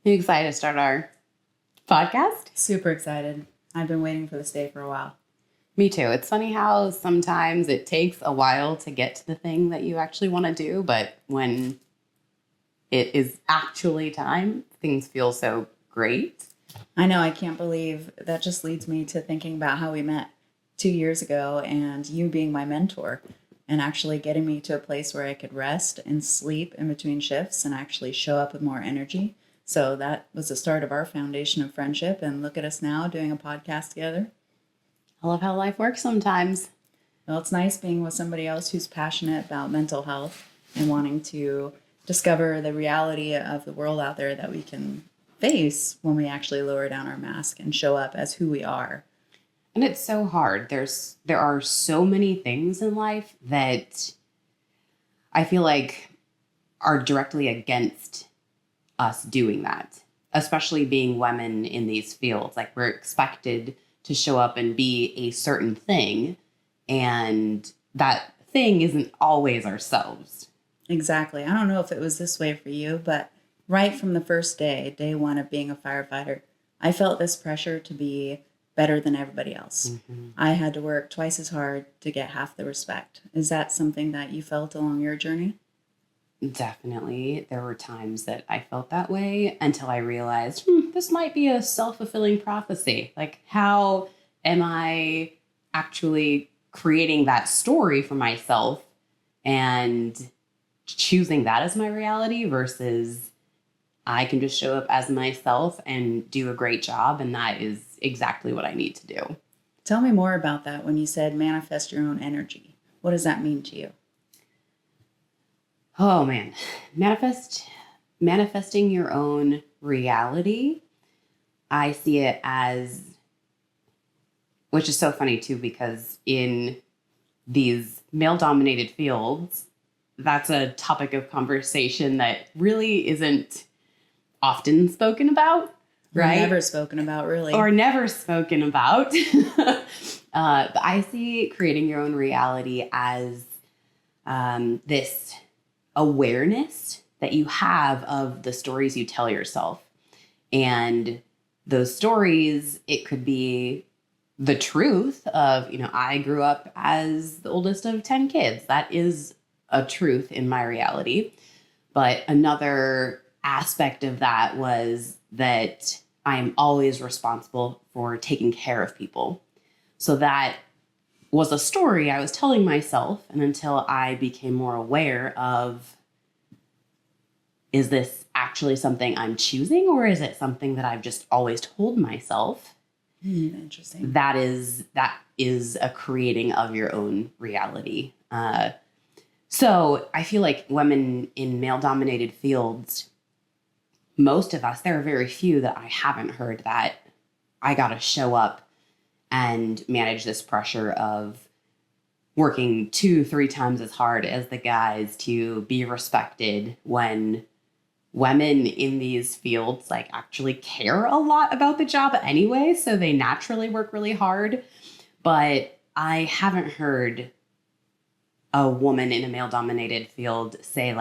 You excited to start our podcast? Super excited. I've been waiting for this day for a while. Me too. It's funny how sometimes it takes a while to get to the thing that you actually want to do, but when it is actually time, things feel so great. I know, I can't believe that just leads me to thinking about how we met 2 years ago and you being my mentor and actually getting me to a place where I could rest and sleep in between shifts and actually show up with more energy. So that was the start of our foundation of friendship. And look at us now doing a podcast together. I love how life works sometimes. Well, it's nice being with somebody else who's passionate about mental health and wanting to discover the reality of the world out there that we can face when we actually lower down our mask and show up as who we are. And it's so hard. There are so many things in life that I feel like are directly against us doing that, especially being women in these fields. Like, we're expected to show up and be a certain thing, and that thing isn't always ourselves. Exactly. I don't know if it was this way for you, but right from the first day one of being a firefighter, I felt this pressure to be better than everybody else. Mm-hmm. I had to work twice as hard to get half the respect. Is that something that you felt along your journey? Definitely. There were times that I felt that way until I realized, this might be a self-fulfilling prophecy. Like, how am I actually creating that story for myself and choosing that as my reality versus I can just show up as myself and do a great job, and that is exactly what I need to do. Tell me more about that when you said manifest your own energy. What does that mean to you? Oh man, manifesting your own reality. I see it as, which is so funny too, because in these male-dominated fields, that's a topic of conversation that really isn't often spoken about, right? Never spoken about, really. Or never spoken about. But I see creating your own reality as this awareness that you have of the stories you tell yourself. And those stories, it could be the truth of, I grew up as the oldest of 10 kids. That is a truth in my reality. But another aspect of that was that I am always responsible for taking care of people. So that was a story I was telling myself. And until I became more aware of, is this actually something I'm choosing, or is it something that I've just always told myself? Interesting. That is a creating of your own reality. So I feel like women in male-dominated fields, most of us, there are very few that I haven't heard that I got to show up and manage this pressure of working 2-3 times as hard as the guys to be respected, when women in these fields actually care a lot about the job anyway, so they naturally work really hard. But I haven't heard a woman in a male-dominated field say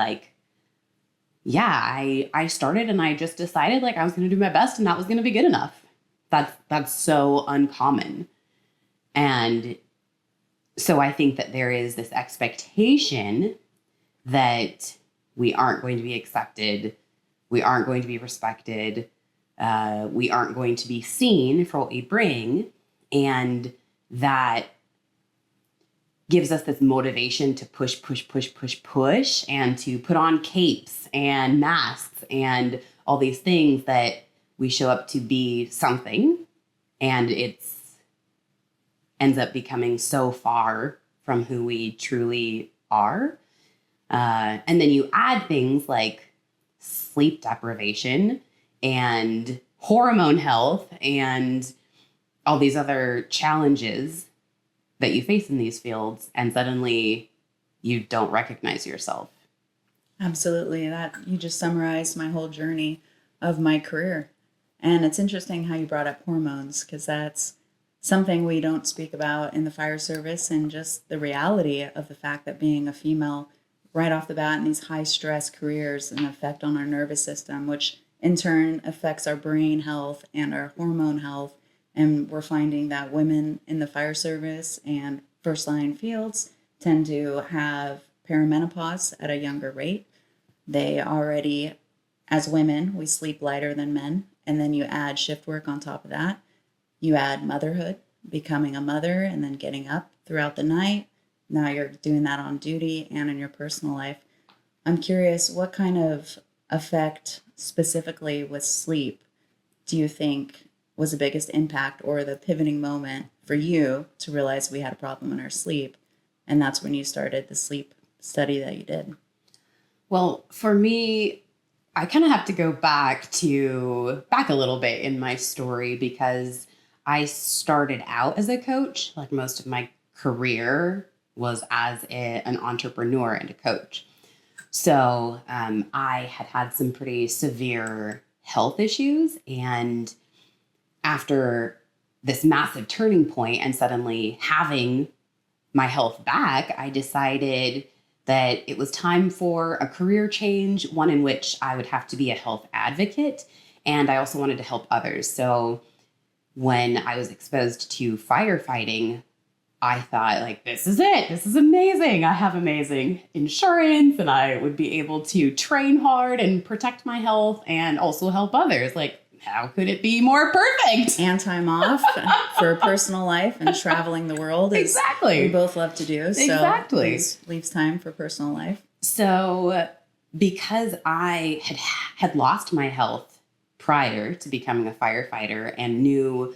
yeah, I started and I just decided I was going to do my best and that was going to be good enough. That's so uncommon. And so I think that there is this expectation that we aren't going to be accepted, we aren't going to be respected, we aren't going to be seen for what we bring, and that gives us this motivation to push, and to put on capes and masks and all these things that we show up to be something, and it's ends up becoming so far from who we truly are. And then you add things like sleep deprivation and hormone health and all these other challenges that you face in these fields, and suddenly you don't recognize yourself. Absolutely. That you just summarized my whole journey of my career. And it's interesting how you brought up hormones, because that's something we don't speak about in the fire service, and just the reality of the fact that being a female right off the bat in these high stress careers, an effect on our nervous system, which in turn affects our brain health and our hormone health. And we're finding that women in the fire service and first line fields tend to have perimenopause at a younger rate. They already, as women, we sleep lighter than men. And then you add shift work on top of that. You add motherhood, becoming a mother and then getting up throughout the night. Now you're doing that on duty and in your personal life. I'm curious, what kind of effect specifically with sleep do you think was the biggest impact or the pivoting moment for you to realize we had a problem in our sleep? And that's when you started the sleep study that you did. Well, for me, I kind of have to go back a little bit in my story because I started out as a coach. Like most of my career was as an entrepreneur and a coach. So I had some pretty severe health issues. And after this massive turning point and suddenly having my health back, I decided that it was time for a career change, one in which I would have to be a health advocate. And I also wanted to help others. So when I was exposed to firefighting, I thought, like, this is it. This is amazing. I have amazing insurance and I would be able to train hard and protect my health and also help others. Like, how could it be more perfect? And time off for personal life and traveling the world. Exactly. We both love to do. So exactly. Leaves time for personal life. So because I had lost my health prior to becoming a firefighter and knew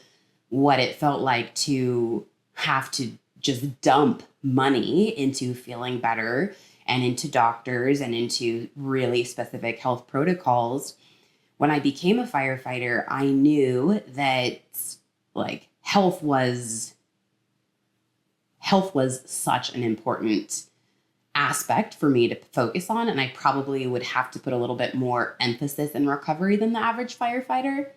what it felt like to have to just dump money into feeling better and into doctors and into really specific health protocols, when I became a firefighter, I knew that like health was such an important aspect for me to focus on. And I probably would have to put a little bit more emphasis in recovery than the average firefighter.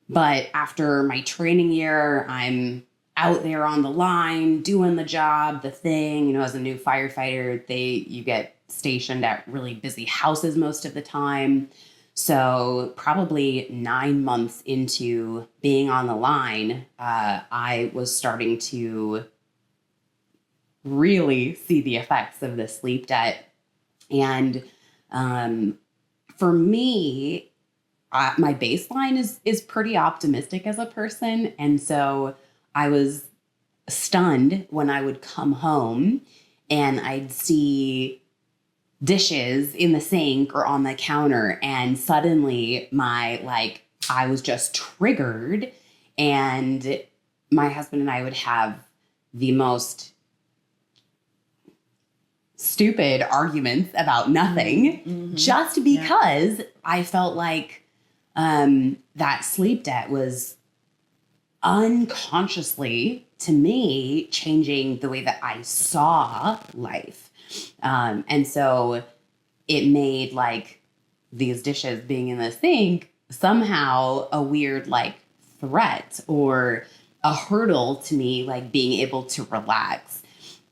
But after my training year, I'm out there on the line, doing the job, the thing. You know, as a new firefighter, you get stationed at really busy houses most of the time. So probably 9 months into being on the line, I was starting to really see the effects of the sleep debt. And for me, my baseline is pretty optimistic as a person. And so I was stunned when I would come home and I'd see dishes in the sink or on the counter. And suddenly I was just triggered. And my husband and I would have the most stupid arguments about nothing, just because I felt like that sleep debt was unconsciously, to me, changing the way that I saw life. And so it made like these dishes being in the sink somehow a weird like threat or a hurdle to me, like being able to relax.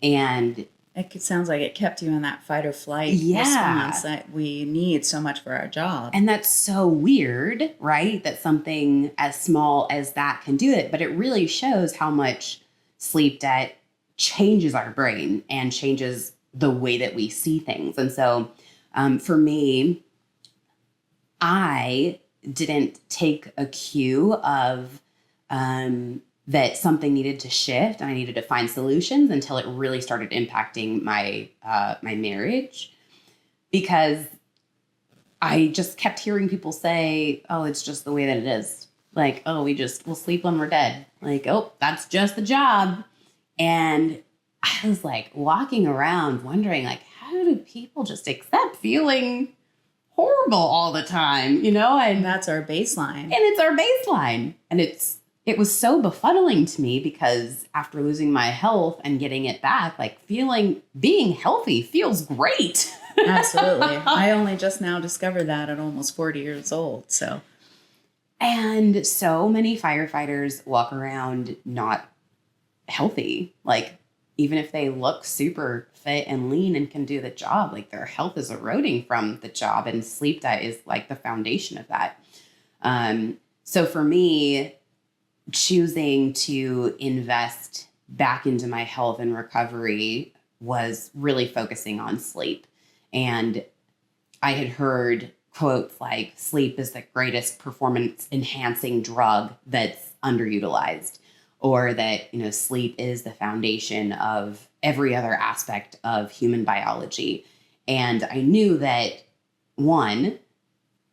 And it sounds like it kept you in that fight or flight response that we need so much for our job. And that's so weird, right? That something as small as that can do it. But it really shows how much sleep debt changes our brain and changes the way that we see things. And so for me, I didn't take a cue of that something needed to shift and I needed to find solutions until it really started impacting my my marriage, because I just kept hearing people say, oh, it's just the way that it is. Like, oh, we'll sleep when we're dead. Like, oh, that's just the job. And I was like walking around wondering, like, how do people just accept feeling horrible all the time, you know? And that's our baseline. And it's our baseline. And it was so befuddling to me because after losing my health and getting it back, like being healthy feels great. Absolutely. I only just now discovered that at almost 40 years old. So. And so many firefighters walk around not healthy. Like even if they look super fit and lean and can do the job, like their health is eroding from the job, and sleep diet is like the foundation of that. So for me, choosing to invest back into my health and recovery was really focusing on sleep. And I had heard quotes like sleep is the greatest performance enhancing drug that's underutilized, or that, sleep is the foundation of every other aspect of human biology. And I knew that, one,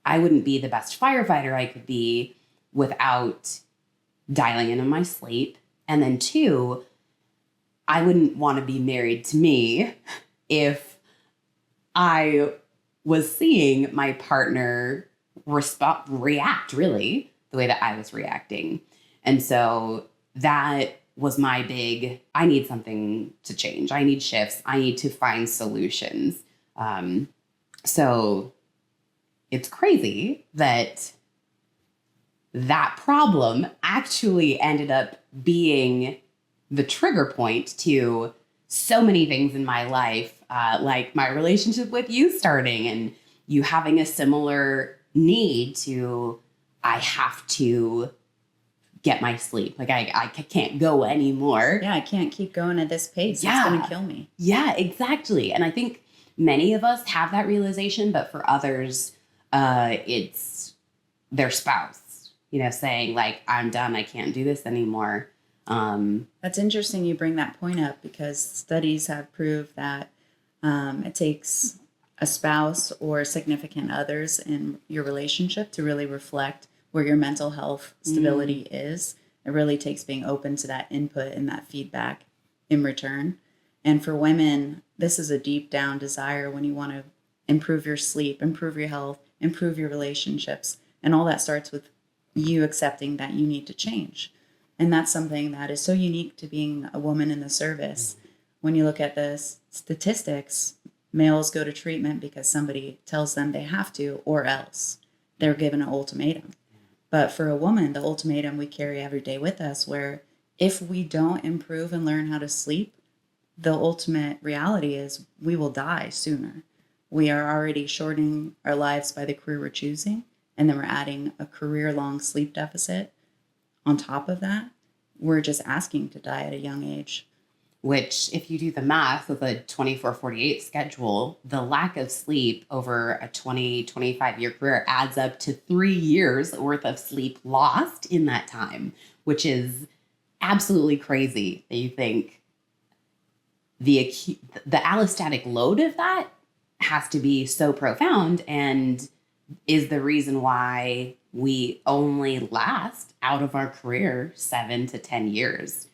I wouldn't be the best firefighter I could be without dialing in on my sleep. And then two, I wouldn't want to be married to me if I was seeing my partner react really the way that I was reacting. And so that was my big, I need something to change. I need shifts. I need to find solutions. So it's crazy that problem actually ended up being the trigger point to so many things in my life, like my relationship with you starting and you having a similar need to, I have to get my sleep. Like I can't go anymore. Yeah, I can't keep going at this pace. Yeah. It's going to kill me. Yeah, exactly. And I think many of us have that realization, but for others, it's their spouse, saying like, I'm done. I can't do this anymore. That's interesting you bring that point up, because studies have proved that it takes a spouse or significant others in your relationship to really reflect where your mental health stability is. It really takes being open to that input and that feedback in return. And for women, this is a deep down desire when you want to improve your sleep, improve your health, improve your relationships. And all that starts with you accepting that you need to change. And that's something that is so unique to being a woman in the service. When you look at the statistics, males go to treatment because somebody tells them they have to, or else they're given an ultimatum. But for a woman, the ultimatum we carry every day with us, where if we don't improve and learn how to sleep, the ultimate reality is we will die sooner. We are already shortening our lives by the career we're choosing, and then we're adding a career-long sleep deficit. On top of that, we're just asking to die at a young age. Which, if you do the math with a 24-48 schedule, the lack of sleep over a 25-year career adds up to 3 years worth of sleep lost in that time, which is absolutely crazy that you think the allostatic load of that has to be so profound and is the reason why we only last out of our career 7 to 10 years.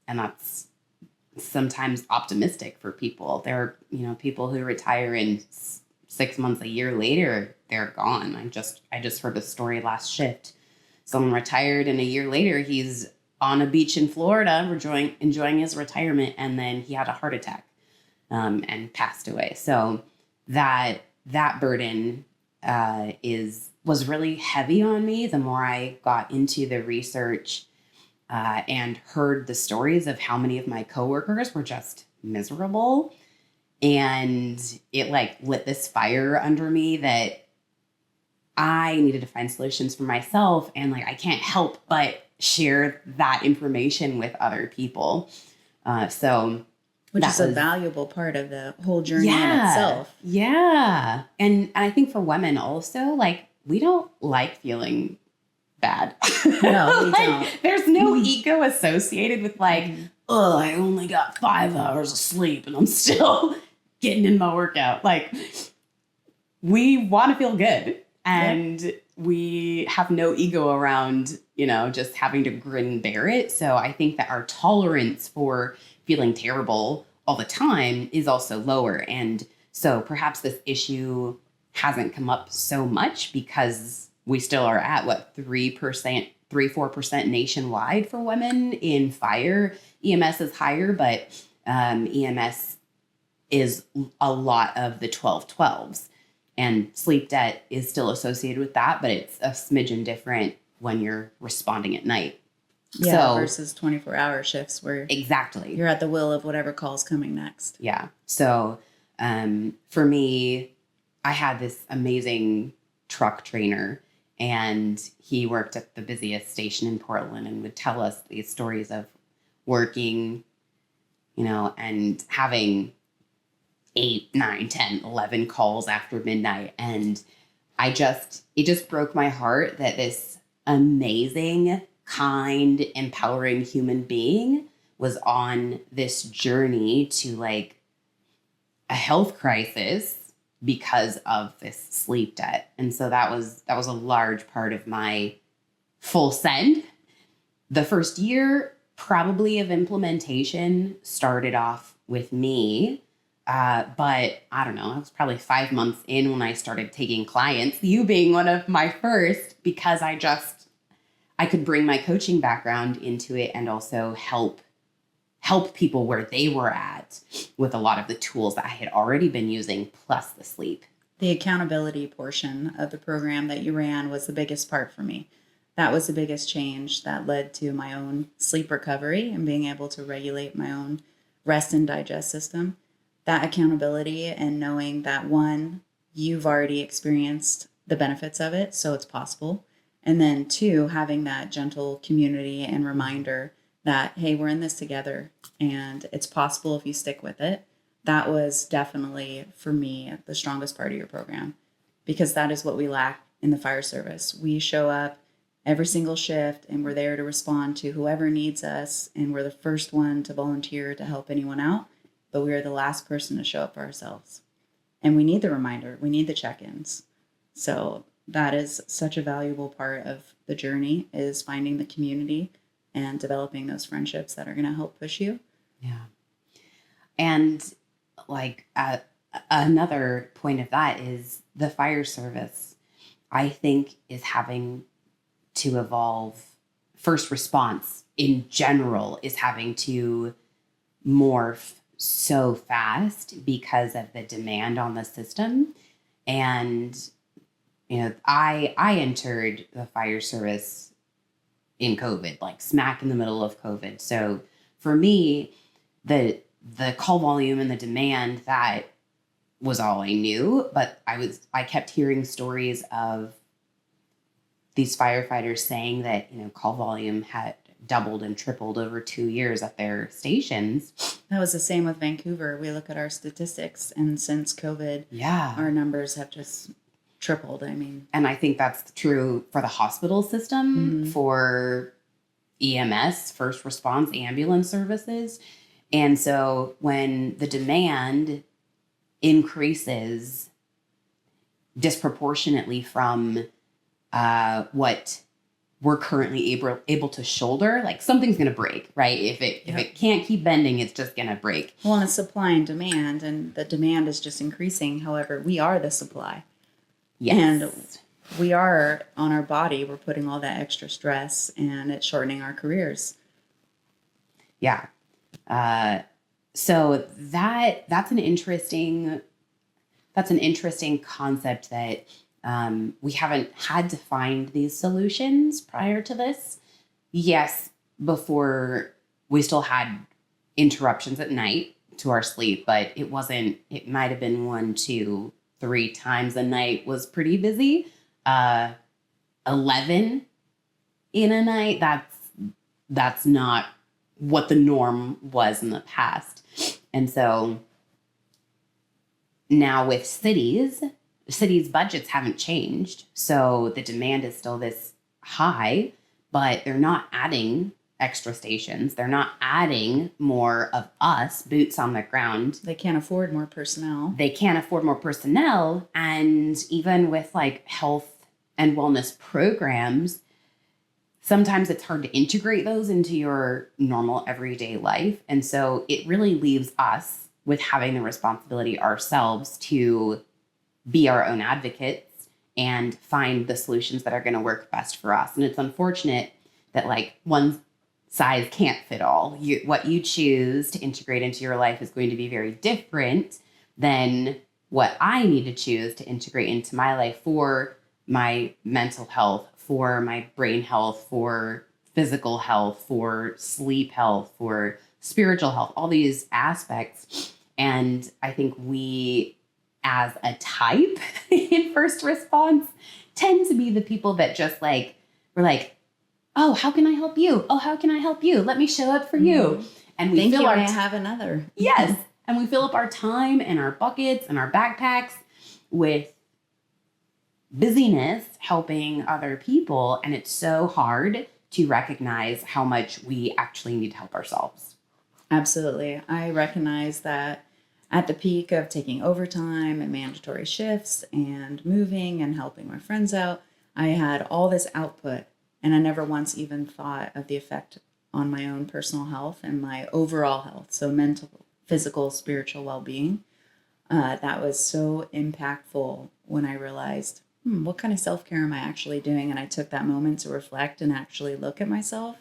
And that's sometimes optimistic for people. There are, people who retire and 6 months, a year later, they're gone. I just heard a story last shift. Someone retired and a year later, he's on a beach in Florida, enjoying his retirement. And then he had a heart attack and passed away. So that burden was really heavy on me the more I got into the research and heard the stories of how many of my coworkers were just miserable. And it lit this fire under me that I needed to find solutions for myself. And I can't help but share that information with other people. Which is a valuable part of the whole journey in itself. Yeah. And I think for women also, we don't like feeling bad. No, we don't. There's no ego associated with oh, I only got 5 hours of sleep and I'm still getting in my workout. We want to feel good, and we have no ego around, just having to grin and bear it. So I think that our tolerance for feeling terrible all the time is also lower. And so perhaps this issue hasn't come up so much because we still are at 3-4% nationwide for women in fire. EMS is higher, but EMS is a lot of the 12-12s. And sleep debt is still associated with that, but it's a smidgen different when you're responding at night. Yeah, So versus 24-hour shifts where exactly. you're at the will of whatever call's coming next. Yeah. So for me, I had this amazing truck trainer, and he worked at the busiest station in Portland and would tell us these stories of working, and having 8, 9, 10, 11 calls after midnight. And it just broke my heart that this amazing, kind, empowering human being was on this journey to like a health crisis because of this sleep debt. And so that was a large part of my full send. The first year probably of implementation started off with me. But I don't know, I was probably 5 months in when I started taking clients, you being one of my first, because I could bring my coaching background into it and also help people where they were at with a lot of the tools that I had already been using, plus the sleep. The accountability portion of the program that you ran was the biggest part for me. That was the biggest change that led to my own sleep recovery and being able to regulate my own rest and digest system. That accountability and knowing that, one, you've already experienced the benefits of it, so it's possible. And then two, having that gentle community and reminder that, hey, we're in this together and it's possible if you stick with it. That was definitely, for me, the strongest part of your program, because that is what we lack in the fire service. We show up every single shift and we're there to respond to whoever needs us, and we're the first one to volunteer to help anyone out, but we are the last person to show up for ourselves. And we need the reminder, we need the check-ins. So that is such a valuable part of the journey, is finding the community and developing those friendships that are going to help push you. Yeah. And like another point of that is the fire service, I think, is having to evolve. First response in general is having to morph so fast because of the demand on the system. And, I entered the fire service in COVID, like smack in the middle of COVID. So for me, the call volume and the demand, that was all I knew. But I kept hearing stories of these firefighters saying that, call volume had doubled and tripled over 2 years at their stations. That was the same with Vancouver. We look at our statistics, and since COVID, our numbers have just tripled. And I think that's true for the hospital system, for EMS, first response, ambulance services. And so when the demand increases disproportionately from what we're currently able to shoulder, like something's going to break, right? If it can't keep bending, it's just going to break. Well, and it's supply and demand, and the demand is just increasing. However, we are the supply. Yes. And we are on our body, we're putting all that extra stress, and it's shortening our careers. Yeah. So that's an interesting concept that we haven't had to find these solutions prior to this. Yes, before we still had interruptions at night to our sleep, but it might have been 1, 2, 3 times a night was pretty busy. 11 in a night, that's not what the norm was in the past. And so now with cities budgets haven't changed. So the demand is still this high, but they're not adding extra stations. They're not adding more of us, boots on the ground. They can't afford more personnel. And even with like health and wellness programs, sometimes it's hard to integrate those into your normal everyday life. And so it really leaves us with having the responsibility ourselves to be our own advocates and find the solutions that are going to work best for us. And it's unfortunate that like one size can't fit all. What you choose to integrate into your life is going to be very different than what I need to choose to integrate into my life for my mental health, for my brain health, for physical health, for sleep health, for spiritual health, all these aspects. And I think we, as a type in first response, tend to be the people that just like, we're like, oh, how can I help you? Oh, how can I help you? Let me show up for you. And we Thank you, I have another. Yes. And we fill up our time and our buckets and our backpacks with busyness helping other people. And it's so hard to recognize how much we actually need to help ourselves. Absolutely. I recognize that at the peak of taking overtime and mandatory shifts and moving and helping my friends out, I had all this output, and I never once even thought of the effect on my own personal health and my overall health. So mental, physical, spiritual well-being. That was so impactful when I realized, what kind of self-care am I actually doing? And I took that moment to reflect and actually look at myself.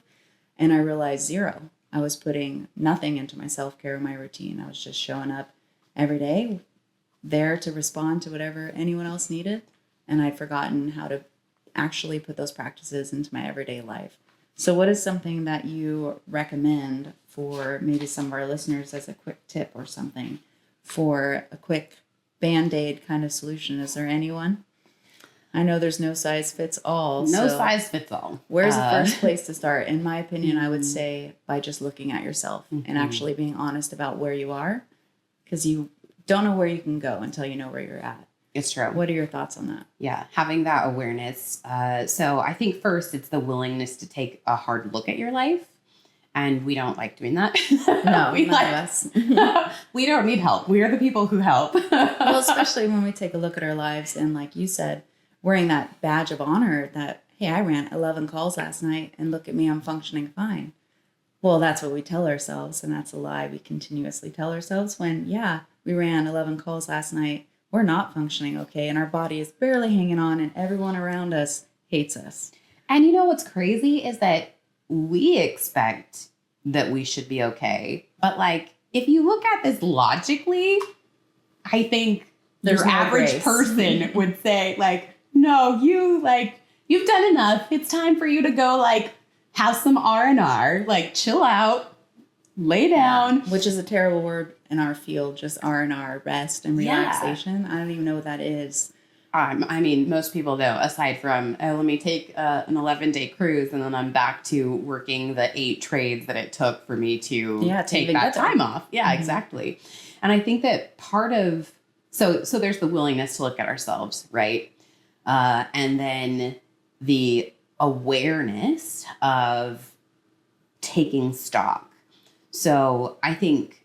And I realized zero. I was putting nothing into my self-care, my routine. I was just showing up every day, there to respond to whatever anyone else needed. And I'd forgotten how to actually put those practices into my everyday life. So what is something that you recommend for maybe some of our listeners as a quick tip or something for a quick Band-Aid kind of solution? Is there anyone? I know there's no size fits all. No size fits all. Where's the first place to start? In my opinion, I would say by just looking at yourself and actually being honest about where you are, because you don't know where you can go until you know where you're at. It's true. What are your thoughts on that? Yeah, having that awareness. So I think first it's the willingness to take a hard look at your life. And we don't like doing that. No, none of us. We don't need help. We are the people who help. Well, especially when we take a look at our lives and, like you said, wearing that badge of honor that, hey, I ran 11 calls last night and look at me, I'm functioning fine. Well, that's what we tell ourselves, and that's a lie we continuously tell ourselves when, yeah, we ran 11 calls last night, we're not functioning okay, and our body is barely hanging on, and everyone around us hates us. And you know what's crazy is that we expect that we should be okay. But like, if you look at this logically, I think There's your no average grace. person would say like, no, you've done enough. It's time for you to go like have some R&R, like chill out, lay down. Yeah, which is a terrible word in our field, just R&R, rest and relaxation. I don't even know what that is. I mean, most people though, aside from, let me take an 11-day cruise and then I'm back to working the 8 trades that it took for me to take that time off. Yeah, exactly. And I think that part of, so there's the willingness to look at ourselves, right? And then the awareness of taking stock. So I think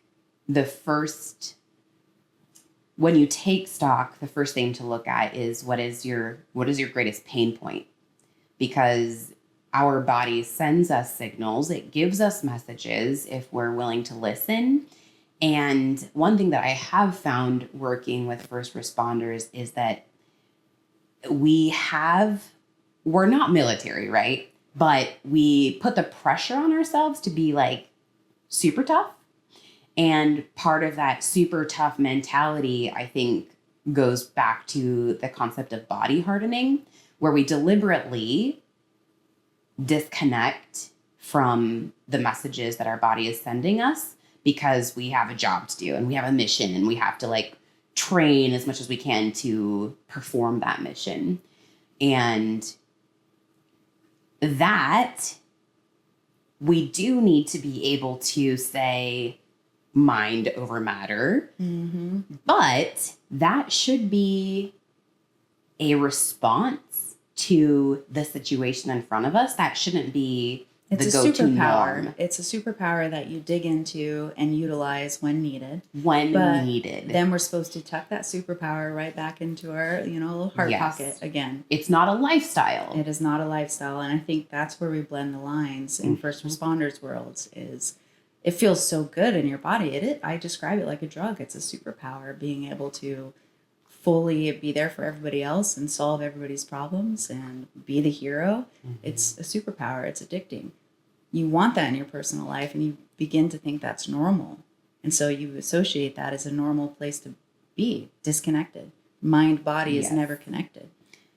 when you take stock, the first thing to look at is what is your greatest pain point? Because our body sends us signals, it gives us messages if we're willing to listen. And one thing that I have found working with first responders is that we're not military, right? But we put the pressure on ourselves to be like super tough. And part of that super tough mentality, I think, goes back to the concept of body hardening, where we deliberately disconnect from the messages that our body is sending us because we have a job to do and we have a mission and we have to like train as much as we can to perform that mission. And that we do need to be able to say mind over matter, but that should be a response to the situation in front of us. That shouldn't be the go-to norm. It's a superpower that you dig into and utilize when needed. Then we're supposed to tuck that superpower right back into our, little heart pocket again. It's not a lifestyle. It is not a lifestyle. And I think that's where we blend the lines in first responders worlds is it feels so good in your body. I describe it like a drug. It's a superpower, being able to fully be there for everybody else and solve everybody's problems and be the hero. It's a superpower. It's addicting. You want that in your personal life and you begin to think that's normal. And so you associate that as a normal place to be, disconnected. Mind, body is never connected.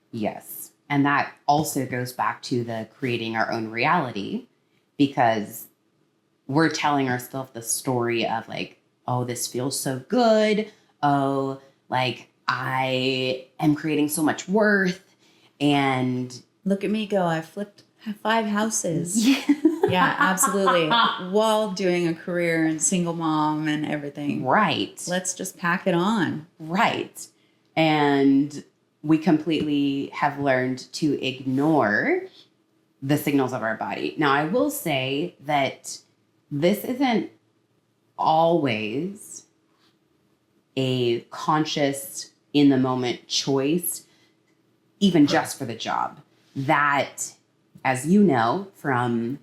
Yes. And that also goes back to the creating our own reality, because we're telling ourselves the story of like, oh, this feels so good. Oh, like I am creating so much worth. And look at me go. I flipped 5 houses. Yeah, absolutely. While doing a career and single mom and everything. Right. Let's just pack it on. Right. And we completely have learned to ignore the signals of our body. Now, I will say that this isn't always a conscious, in the moment choice, even just for the job. That, as you know, from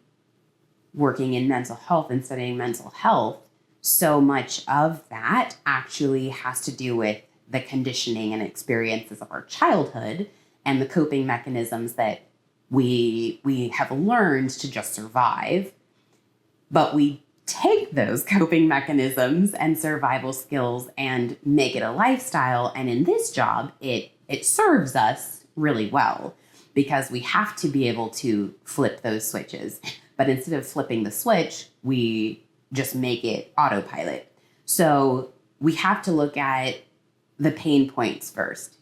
working in mental health and studying mental health, so much of that actually has to do with the conditioning and experiences of our childhood and the coping mechanisms that we have learned to just survive. But we take those coping mechanisms and survival skills and make it a lifestyle. And in this job, it serves us really well, because we have to be able to flip those switches. But instead of flipping the switch, we just make it autopilot. So we have to look at the pain points first.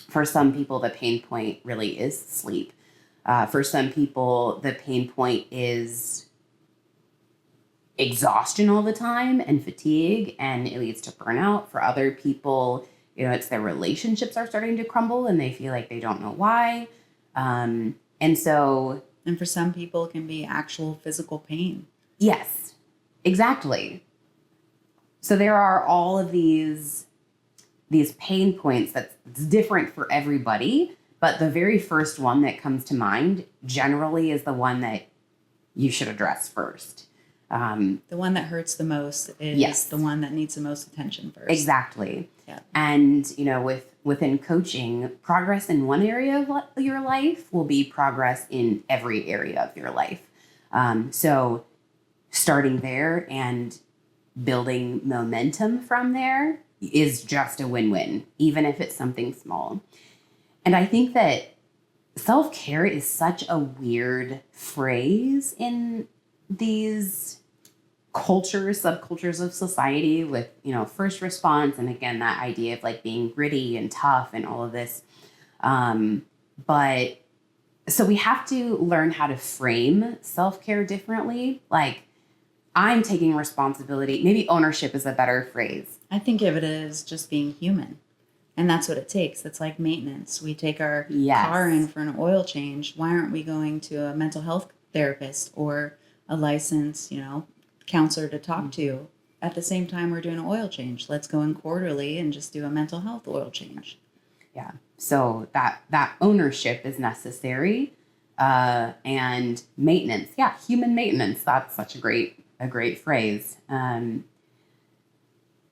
For some people, the pain point really is sleep. For some people, the pain point is exhaustion all the time and fatigue, and it leads to burnout. For other people, it's their relationships are starting to crumble and they feel like they don't know why. And for some people, it can be actual physical pain. Yes, exactly. So there are all of these pain points that's different for everybody, but the very first one that comes to mind generally is the one that you should address first. The one that hurts the most is yes. the one that needs the most attention first. Exactly. Yeah. And, within coaching, progress in one area of your life will be progress in every area of your life. So starting there and building momentum from there is just a win-win, even if it's something small. And I think that self-care is such a weird phrase in these subcultures of society with, first response. And again, that idea of like being gritty and tough and all of this. But so we have to learn how to frame self-care differently. Like, I'm taking responsibility. Maybe ownership is a better phrase. I think of it as just being human. And that's what it takes. It's like maintenance. We take our car in for an oil change. Why aren't we going to a mental health therapist or a licensed, counselor to talk to? At the same time we're doing an oil change, let's go in quarterly and just do a mental health oil change. Yeah. So that ownership is necessary. And maintenance. Yeah. Human maintenance. That's such a great phrase.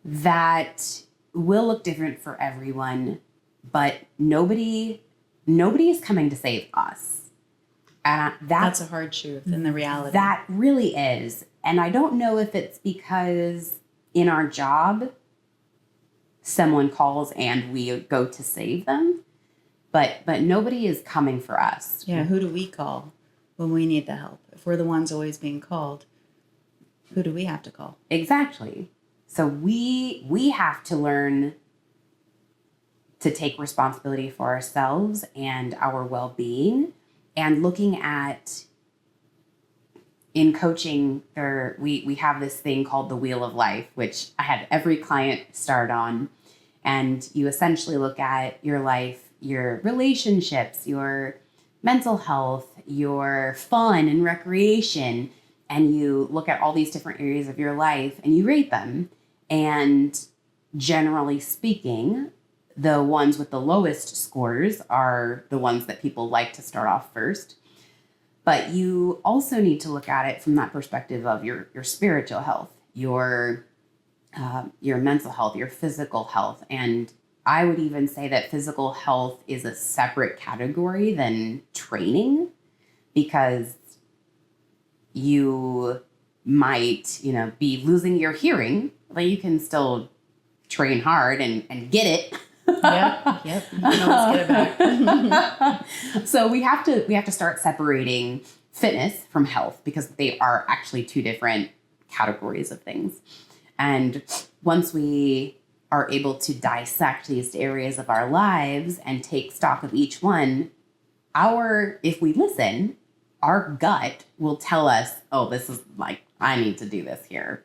That will look different for everyone, but nobody is coming to save us. And that's a hard truth in the reality. That really is. And I don't know if it's because in our job, someone calls and we go to save them, but nobody is coming for us. Yeah. Who do we call when we need the help? If we're the ones always being called, who do we have to call? Exactly. So we have to learn to take responsibility for ourselves and our well-being. And looking at, in coaching, we have this thing called the Wheel of Life, which I had every client start on. And you essentially look at your life, your relationships, your mental health, your fun and recreation, and you look at all these different areas of your life and you rate them. And generally speaking, the ones with the lowest scores are the ones that people like to start off first. But you also need to look at it from that perspective of your spiritual health, your mental health, your physical health. And I would even say that physical health is a separate category than training, because you might, be losing your hearing, but you can still train hard and get it. Yep. You can always get it back. So we have to start separating fitness from health, because they are actually two different categories of things. And once we are able to dissect these areas of our lives and take stock of each one, if we listen, our gut will tell us, oh, this is like, I need to do this here.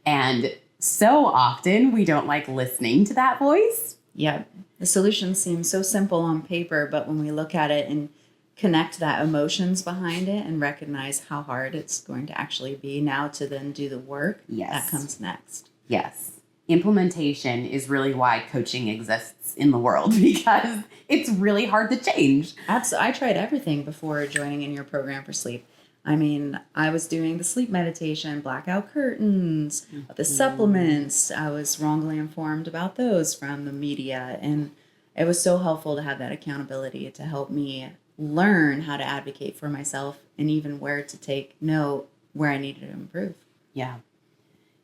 And so often we don't like listening to that voice. Yeah. The solution seems so simple on paper, but when we look at it and connect that emotions behind it and recognize how hard it's going to actually be now to then do the work, that comes next. Yes. Implementation is really why coaching exists in the world, because it's really hard to change. Absolutely. I tried everything before joining in your program for sleep. I mean, I was doing the sleep meditation, blackout curtains, the supplements. I was wrongly informed about those from the media. And it was so helpful to have that accountability to help me learn how to advocate for myself and even where to take note where I needed to improve. Yeah.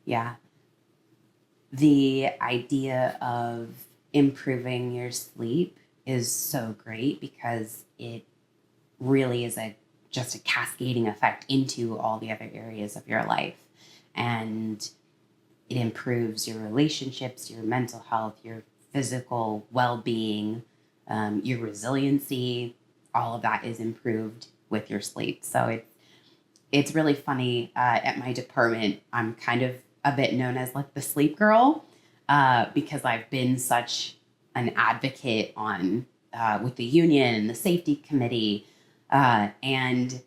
Yeah. The idea of improving your sleep is so great, because it really is just a cascading effect into all the other areas of your life. And it improves your relationships, your mental health, your physical well-being, your resiliency. All of that is improved with your sleep. So it's really funny. At my department, I'm kind of a bit known as like the sleep girl, because I've been such an advocate with the union and the safety committee. And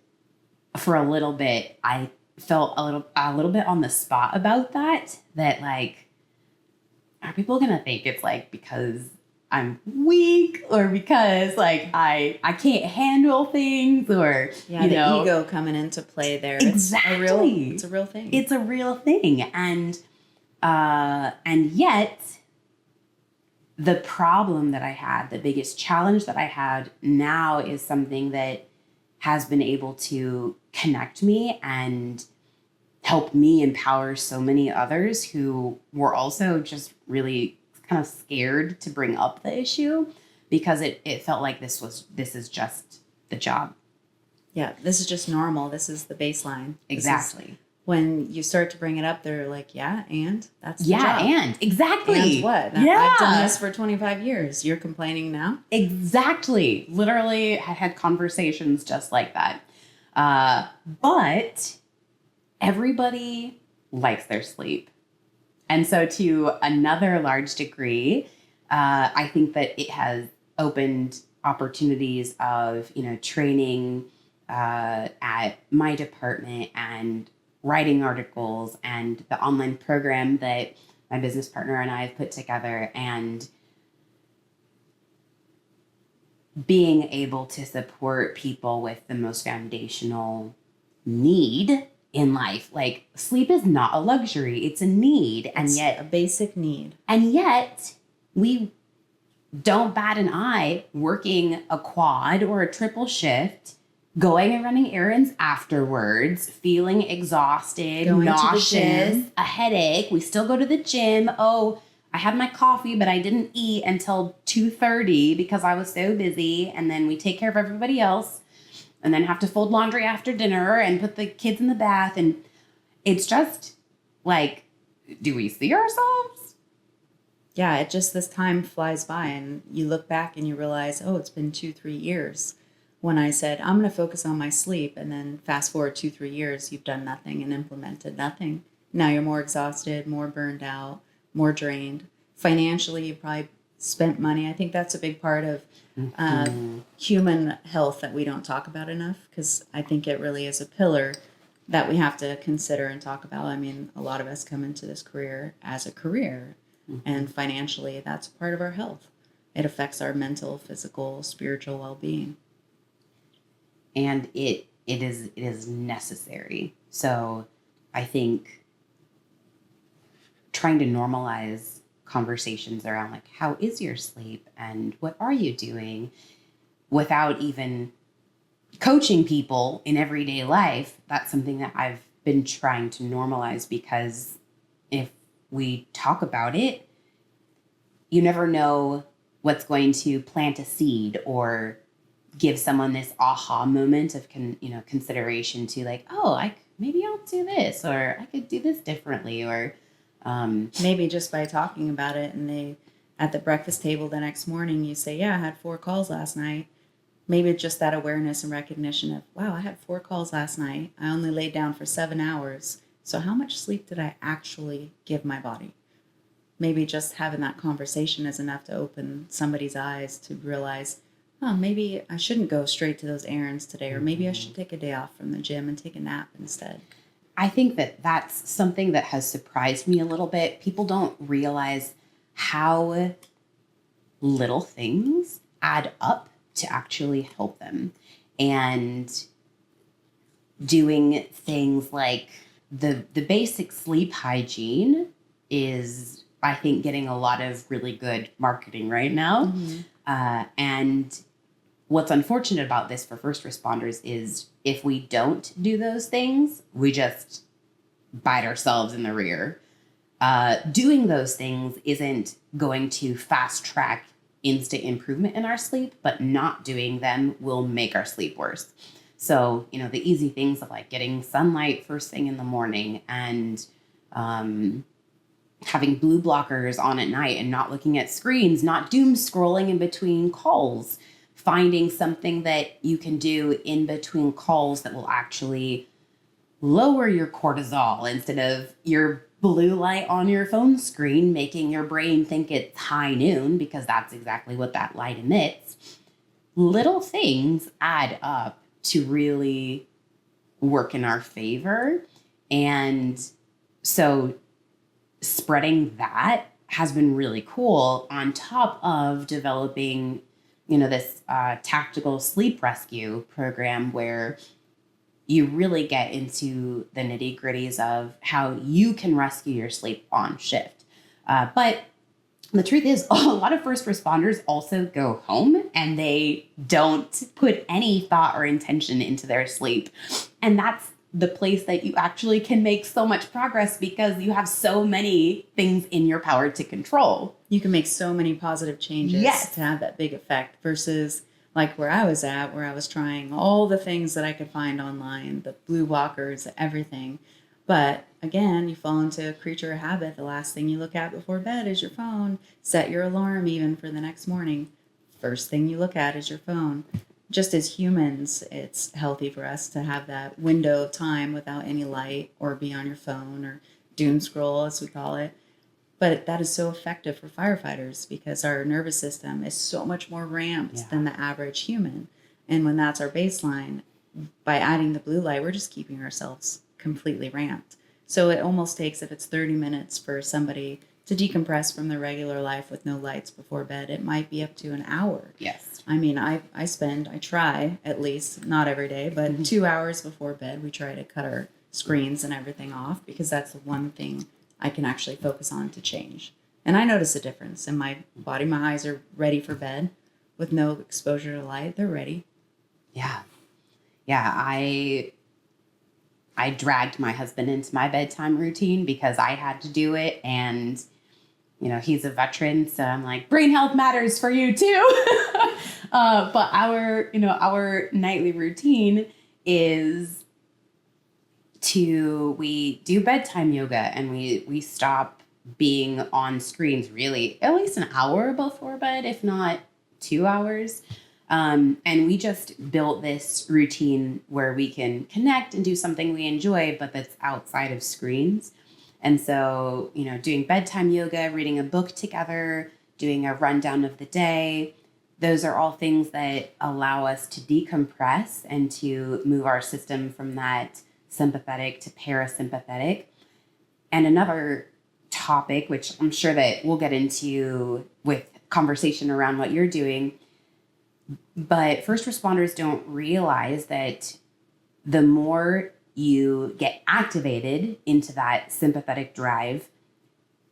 for a little bit, I felt a little bit on the spot about that like, are people going to think it's like because I'm weak, or because like I can't handle things, or the ego coming into play there. Exactly. It's a real thing. It's a real thing. And yet the problem that I had, the biggest challenge that I had now, is something that has been able to connect me and help me empower so many others who were also just really kind of scared to bring up the issue, because it felt like this is just the job. Yeah, this is just normal. This is the baseline. Exactly. When you start to bring it up, they're like, yeah, and that's the yeah, job. And exactly. And what? Yeah. I've done this for 25 years. You're complaining now? Exactly. Literally, I had conversations just like that. But everybody likes their sleep. And so to another large degree, I think that it has opened opportunities of, training at my department, and writing articles, and the online program that my business partner and I have put together, and being able to support people with the most foundational need in life. Like, sleep is not a luxury, it's a need. It's a basic need. And yet we don't bat an eye working a quad or a triple shift, going and running errands afterwards, feeling exhausted, nauseous, a headache. We still go to the gym. Oh, I had my coffee, but I didn't eat until 2:30 because I was so busy. And then we take care of everybody else, and then have to fold laundry after dinner and put the kids in the bath. And it's just like, do we see ourselves? Yeah, this time flies by, and you look back and you realize, oh, it's been 2-3 years. When I said, I'm going to focus on my sleep, and then fast forward 2-3 years, you've done nothing and implemented nothing. Now you're more exhausted, more burned out, more drained. Financially, you probably spent money. I think that's a big part of human health that we don't talk about enough, because I think it really is a pillar that we have to consider and talk about. I mean, a lot of us come into this career as a career, and financially, that's part of our health. It affects our mental, physical, spiritual well-being. And it is necessary. So I think trying to normalize conversations around like, how is your sleep and what are you doing, without even coaching people in everyday life, that's something that I've been trying to normalize, because if we talk about it, you never know what's going to plant a seed or give someone this aha moment of consideration to like, oh, maybe I'll do this, or I could do this differently, or maybe just by talking about it, and they at the breakfast table the next morning you say, yeah, I had 4 calls last night. Maybe just that awareness and recognition of, wow, I had 4 calls last night. I only laid down for 7 hours. So how much sleep did I actually give my body? Maybe just having that conversation is enough to open somebody's eyes to realize, oh, maybe I shouldn't go straight to those errands today, or maybe I should take a day off from the gym and take a nap instead. I think that that's something that has surprised me a little bit. People don't realize how little things add up to actually help them. And doing things like the basic sleep hygiene is, I think, getting a lot of really good marketing right now. Mm-hmm. And what's unfortunate about this for first responders is if we don't do those things, we just bite ourselves in the rear. Doing those things isn't going to fast track instant improvement in our sleep, but not doing them will make our sleep worse. So, the easy things of like getting sunlight first thing in the morning and having blue blockers on at night and not looking at screens, not doom scrolling in between calls, finding something that you can do in between calls that will actually lower your cortisol instead of your blue light on your phone screen, making your brain think it's high noon, because that's exactly what that light emits. Little things add up to really work in our favor. And so spreading that has been really cool, on top of developing, this tactical sleep rescue program where you really get into the nitty gritties of how you can rescue your sleep on shift. But the truth is, a lot of first responders also go home and they don't put any thought or intention into their sleep. And that's the place that you actually can make so much progress, because you have so many things in your power to control. You can make so many positive changes to have that big effect, versus like where I was at, where I was trying all the things that I could find online, the blue walkers, everything. But again, you fall into a creature of habit. The last thing you look at before bed is your phone. Set your alarm even for the next morning. First thing you look at is your phone. Just as humans, it's healthy for us to have that window of time without any light, or be on your phone, or doom scroll, as we call it. But that is so effective for firefighters because our nervous system is so much more ramped than the average human. And when that's our baseline, by adding the blue light, we're just keeping ourselves completely ramped. So it almost takes, if it's 30 minutes for somebody to decompress from their regular life with no lights before bed, it might be up to an hour. Yes. I mean, I try at least, not every day, but 2 hours before bed, we try to cut our screens and everything off, because that's the one thing I can actually focus on to change. And I notice a difference in my body. My eyes are ready for bed with no exposure to light. They're ready. Yeah. Yeah. I dragged my husband into my bedtime routine because I had to do it. And, he's a veteran. So I'm like, brain health matters for you too. But our nightly routine is we do bedtime yoga, and we stop being on screens really at least an hour before bed, if not 2 hours. And we just built this routine where we can connect and do something we enjoy, but that's outside of screens. And so, doing bedtime yoga, reading a book together, doing a rundown of the day, those are all things that allow us to decompress and to move our system from that sympathetic to parasympathetic. And another topic, which I'm sure that we'll get into with conversation around what you're doing, but first responders don't realize that the more you get activated into that sympathetic drive,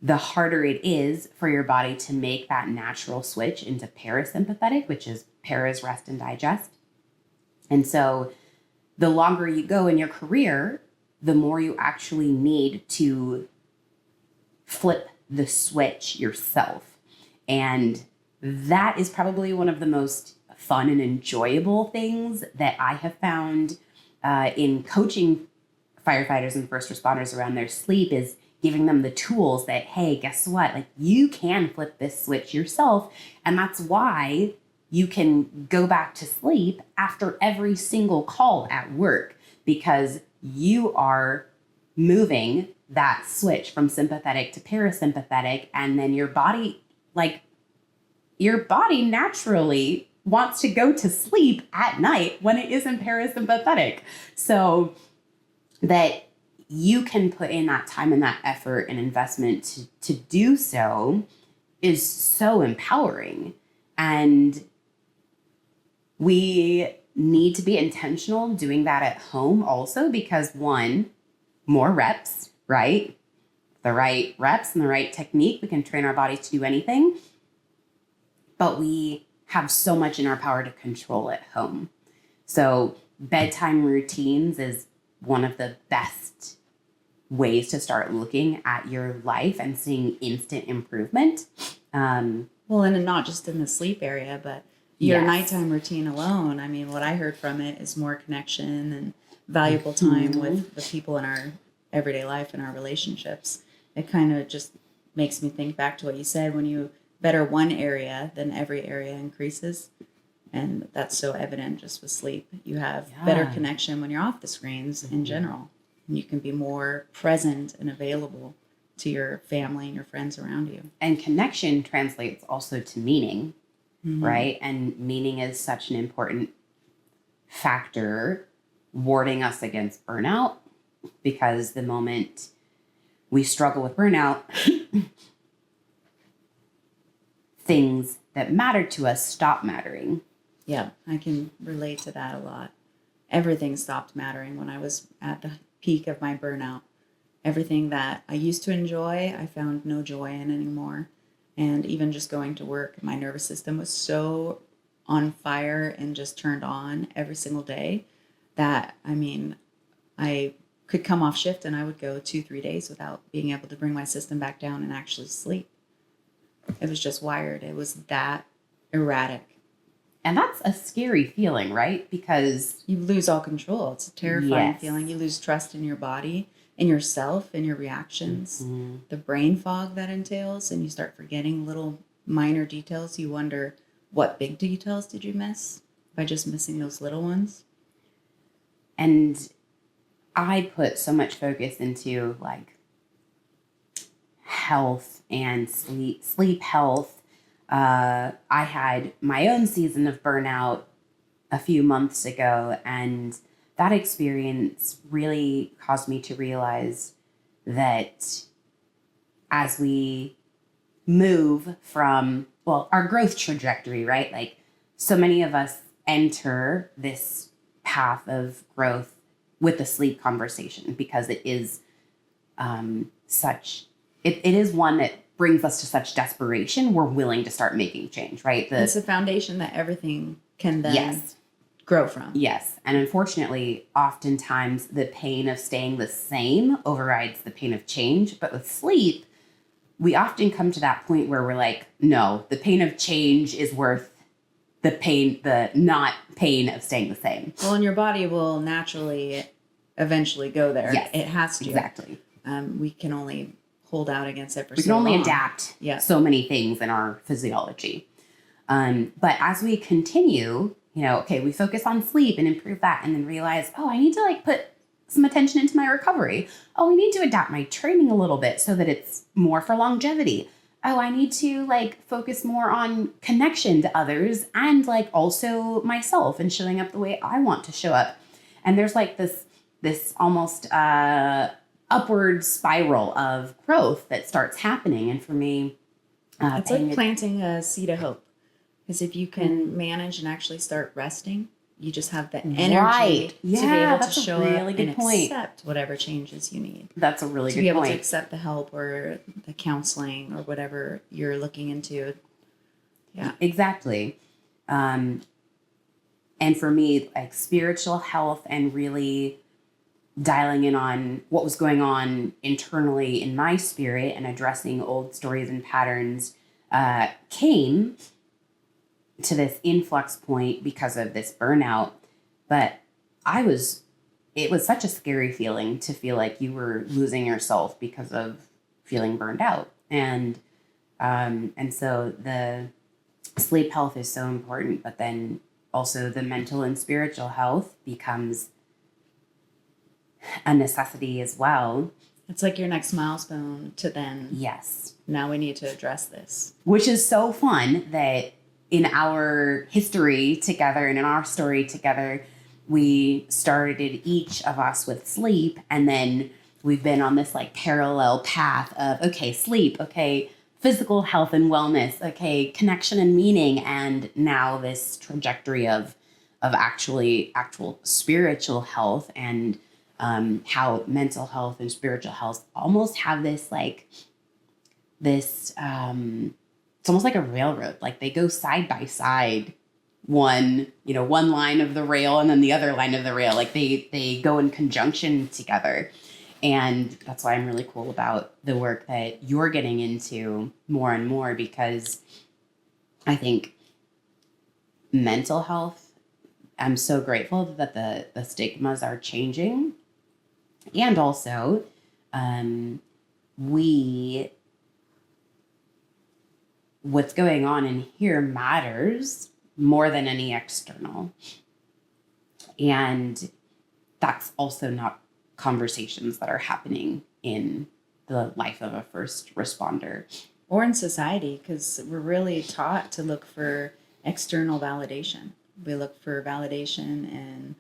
the harder it is for your body to make that natural switch into parasympathetic, which is paras, rest and digest. And so the longer you go in your career, the more you actually need to flip the switch yourself. And that is probably one of the most fun and enjoyable things that I have found in coaching firefighters and first responders around their sleep, is giving them the tools that, hey, guess what? Like, you can flip this switch yourself. And that's why you can go back to sleep after every single call at work, because you are moving that switch from sympathetic to parasympathetic. And then your body naturally wants to go to sleep at night when it isn't parasympathetic. So that you can put in that time and that effort and investment to do so is so empowering. And we need to be intentional doing that at home also, because one, more reps, right? The right reps and the right technique, we can train our bodies to do anything. But we have so much in our power to control at home. So bedtime routines is one of the best ways to start looking at your life and seeing instant improvement. Well, and not just in the sleep area, but your Yes. nighttime routine alone. I mean, what I heard from it is more connection and valuable time with the people in our everyday life and our relationships. It kind of just makes me think back to what you said, when you better one area, then every area increases. And that's so evident just with sleep. You have better connection when you're off the screens in general. And you can be more present and available to your family and your friends around you. And connection translates also to meaning, right? And meaning is such an important factor warding us against burnout, because the moment we struggle with burnout, things that matter to us stop mattering. Yeah, I can relate to that a lot. Everything stopped mattering when I was at the peak of my burnout. Everything that I used to enjoy, I found no joy in anymore. And even just going to work, my nervous system was so on fire and just turned on every single day that, I mean, I could come off shift and I would go 2-3 days without being able to bring my system back down and actually sleep. It was just wired. It was that erratic. And that's a scary feeling, right? Because you lose all control. It's a terrifying Yes. feeling. You lose trust in your body, in yourself, in your reactions, the brain fog that entails, and you start forgetting little minor details. You wonder, what big details did you miss by just missing those little ones? And I put so much focus into like health and sleep health. I had my own season of burnout a few months ago, and that experience really caused me to realize that as we move from, well, our growth trajectory, right? Like, so many of us enter this path of growth with the sleep conversation, because it is it is one that brings us to such desperation. We're willing to start making change, right? It's the foundation that everything can then grow from. Yes. And unfortunately, oftentimes the pain of staying the same overrides the pain of change. But with sleep, we often come to that point where we're like, no, the pain of change is worth the not pain of staying the same. Well, and your body will naturally eventually go there. Yes, it has to. Exactly. We can only hold out against it for we so can only long. adapt so many things in our physiology. But as we continue, okay, we focus on sleep and improve that, and then realize, I need to put some attention into my recovery. We need to adapt my training a little bit so that it's more for longevity. I need to focus more on connection to others and also myself and showing up the way I want to show up. And there's this almost upward spiral of growth that starts happening. And for me, it's like planting a seed of hope. Because if you can manage and actually start resting, you just have the energy to be able to show up and accept whatever changes you need. That's a really good point. To be able to accept the help or the counseling or whatever you're looking into. Yeah. Exactly. And for me, spiritual health and really dialing in on what was going on internally in my spirit and addressing old stories and patterns came to this influx point because of this burnout. But it was such a scary feeling to feel like you were losing yourself because of feeling burned out. And so the sleep health is so important, but then also the mental and spiritual health becomes a necessity as well. It's like your next milestone to then. Yes. Now we need to address this. Which is so fun that in our history together and in our story together, we started each of us with sleep, and then we've been on this like parallel path of, okay, sleep, okay, physical health and wellness, okay, connection and meaning, and now this trajectory of actual spiritual health, and how mental health and spiritual health almost have this it's almost like a railroad. Like they go side by side, one line of the rail and then the other line of the rail. Like they go in conjunction together. And that's why I'm really cool about the work that you're getting into more and more, because I think mental health, I'm so grateful that the stigmas are changing. And also, what's going on in here matters more than any external. And that's also not conversations that are happening in the life of a first responder. Or in society, because we're really taught to look for external validation. We look for validation in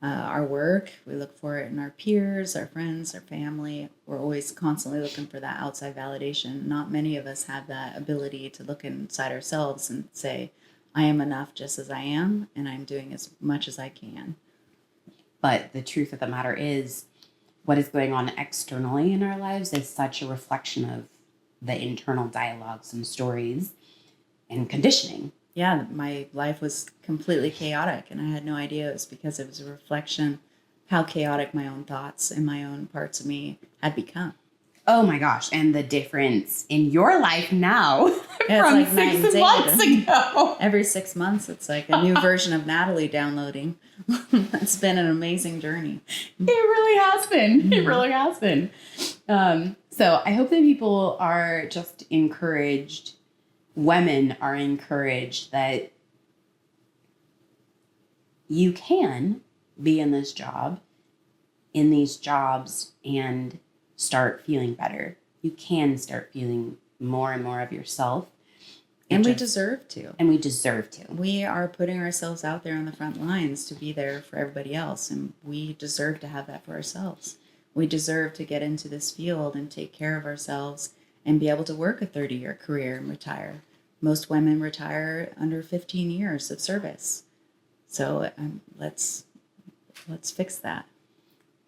our work. We look for it in our peers, our friends, our family. We're always constantly looking for that outside validation. Not many of us have that ability to look inside ourselves and say, I am enough just as I am, and I'm doing as much as I can. But the truth of the matter is, what is going on externally in our lives is such a reflection of the internal dialogues and stories and conditioning. Yeah, my life was completely chaotic, and I had no idea it was because it was a reflection how chaotic my own thoughts and my own parts of me had become. Oh my gosh. And the difference in your life now Yeah, from it's like 6 months ago. Every 6 months, it's like a new version of Natalie downloading. It's been an amazing journey. It really has been. Mm-hmm. It really has been. So I hope that people are just encouraged, women are encouraged that you can be in these jobs, and start feeling better. You can start feeling more and more of yourself. And we deserve to. And we deserve to. We are putting ourselves out there on the front lines to be there for everybody else. And we deserve to have that for ourselves. We deserve to get into this field and take care of ourselves and be able to work a 30-year career and retire. Most women retire under 15 years of service. So let's fix that.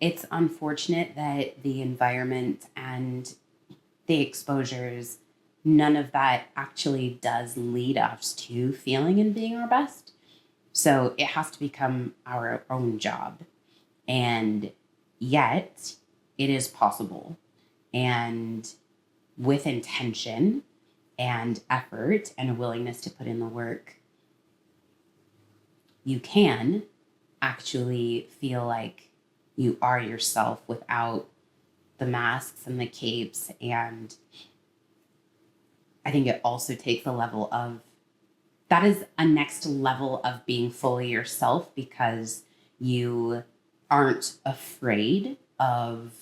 It's unfortunate that the environment and the exposures, none of that actually does lead us to feeling and being our best. So it has to become our own job. And yet it is possible. And with intention and effort and a willingness to put in the work, you can actually feel like you are yourself without the masks and the capes. And I think it also takes a level of, that is a next level of being fully yourself, because you aren't afraid of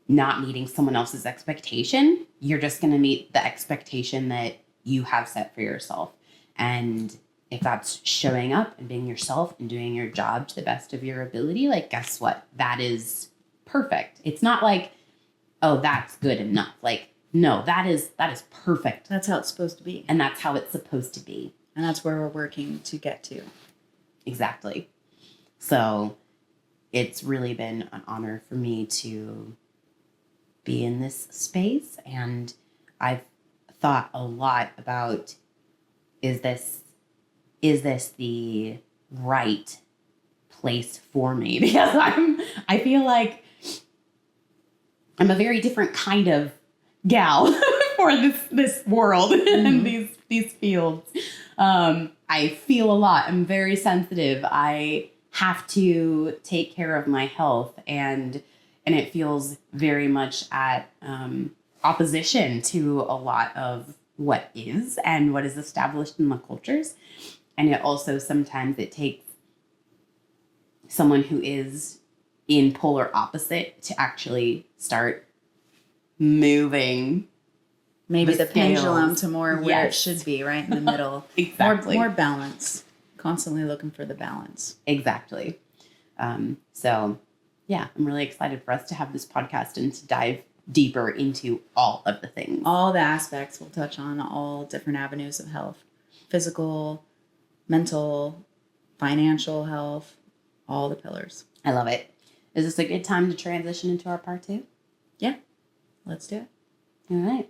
not meeting someone else's expectation. You're just going to meet the expectation that you have set for yourself. And if that's showing up and being yourself and doing your job to the best of your ability, like, guess what? That is perfect. It's not like, oh, that's good enough. Like, no, that is perfect. That's how it's supposed to be. And that's how it's supposed to be. And that's where we're working to get to. Exactly. So it's really been an honor for me to be in this space. And I've thought a lot about, is this the right place for me? Because I feel like I'm a very different kind of gal for this world and these fields. I feel a lot. I'm very sensitive. I have to take care of my health, and it feels very much at opposition to a lot of what is and what is established in the cultures. And it also sometimes it takes someone who is in polar opposite to actually start moving Maybe the scales. pendulum to more where it Yes. should be, right in the middle. Exactly. More balance. Constantly looking for the balance. Exactly. So, yeah, I'm really excited for us to have this podcast and to dive deeper into all of the things. All the aspects. We'll touch on all different avenues of health. Physical, mental, financial health, all the pillars. I love it. Is this a good time to transition into our part 2? Yeah, let's do it. All right.